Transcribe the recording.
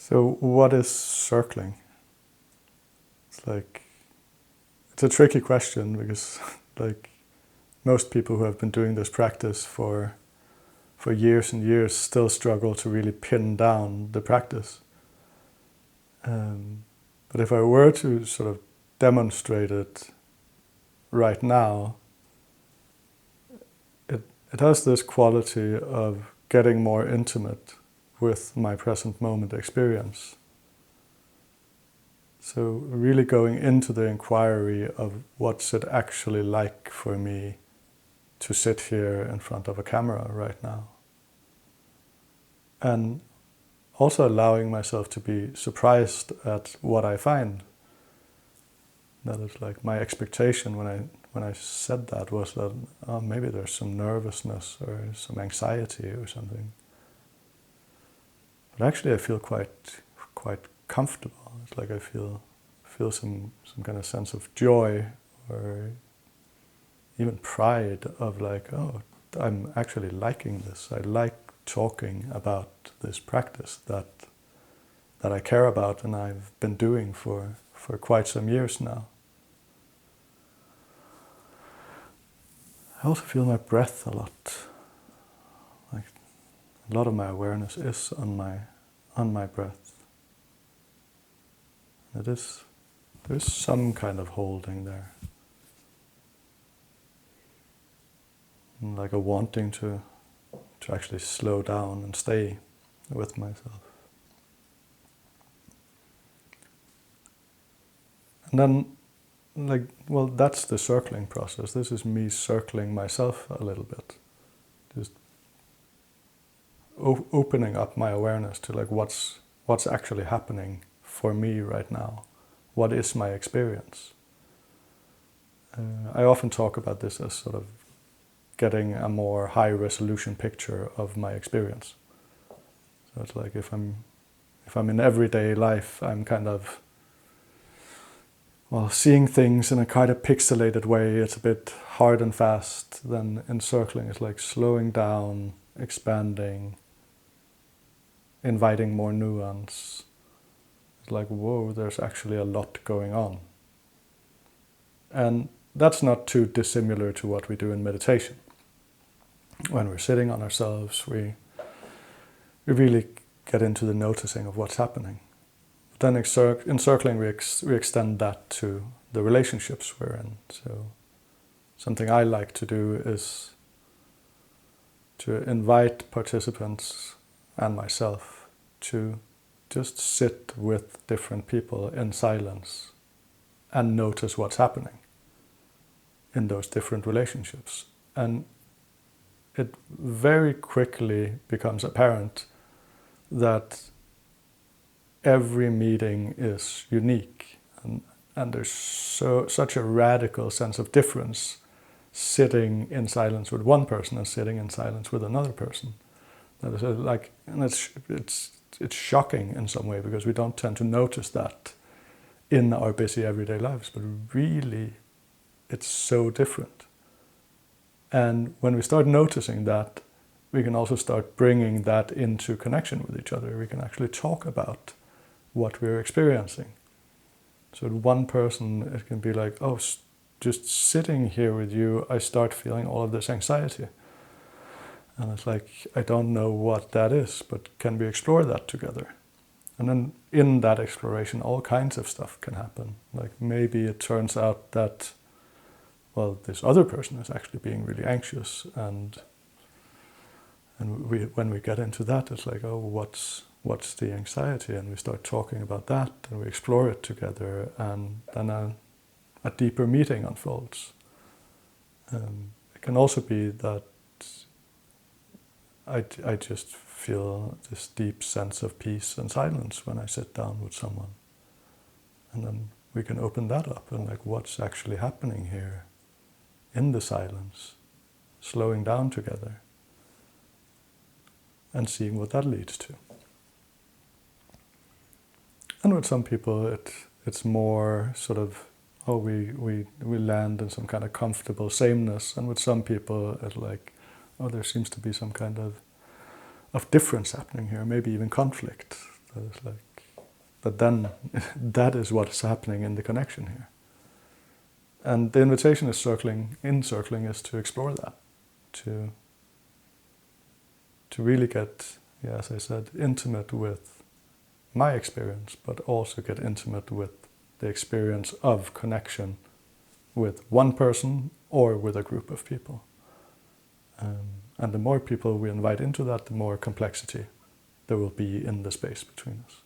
So what is circling? It's a tricky question because like most people who have been doing this practice for years and years still struggle to really pin down the practice. But if I were to sort of demonstrate it right now, it has this quality of getting more intimate with my present moment experience. So really going into the inquiry of what's it actually like for me to sit here in front of a camera right now. And also allowing myself to be surprised at what I find. That is like my expectation when I said that was that maybe there's some nervousness or some anxiety or something. But actually I feel quite comfortable. It's like I feel some kind of sense of joy or even pride of like, oh, I'm actually liking this. I like talking about this practice that I care about and I've been doing for quite some years now. I also feel my breath a lot. Like a lot of my awareness is on my breath. There's some kind of holding there. Like a wanting to actually slow down and stay with myself. And then, that's the circling process. This is me circling myself a little bit. Just opening up my awareness to like what's actually happening for me right now. What is my experience? I often talk about this as sort of getting a more high resolution picture of my experience. So it's like if I'm in everyday life, I'm kind of seeing things in a kind of pixelated way. It's a bit hard and fast. Then in circling, it's like slowing down, expanding, inviting more nuance. It's like, whoa, there's actually a lot going on. And that's not too dissimilar to what we do in meditation. When we're sitting on ourselves, we really get into the noticing of what's happening. But then in circling, we extend that to the relationships we're in. So something I like to do is to invite participants and myself to just sit with different people in silence and notice what's happening in those different relationships. And it very quickly becomes apparent that every meeting is unique, and there's such a radical sense of difference sitting in silence with one person and sitting in silence with another person. That is like, and it's shocking in some way because we don't tend to notice that in our busy everyday lives, but really it's so different. And when we start noticing that, we can also start bringing that into connection with each other. We can actually talk about what we're experiencing. So one person, it can be like, oh, just sitting here with you, I start feeling all of this anxiety. And it's like, I don't know what that is, but can we explore that together? And then in that exploration, all kinds of stuff can happen. Like maybe it turns out that, this other person is actually being really anxious, and when we get into that, it's like, oh, what's the anxiety? And we start talking about that, and we explore it together, and then a deeper meeting unfolds. It can also be that I just feel this deep sense of peace and silence when I sit down with someone. And then we can open that up and like, what's actually happening here in the silence, slowing down together and seeing what that leads to. And with some people, it's more sort of, we land in some kind of comfortable sameness. And with some people, it's like, there seems to be some kind of difference happening here, maybe even conflict. That is like, But then that is what is happening in the connection here. And the invitation is circling is to explore that, to really get, as I said, intimate with my experience, but also get intimate with the experience of connection with one person or with a group of people. And the more people we invite into that, the more complexity there will be in the space between us.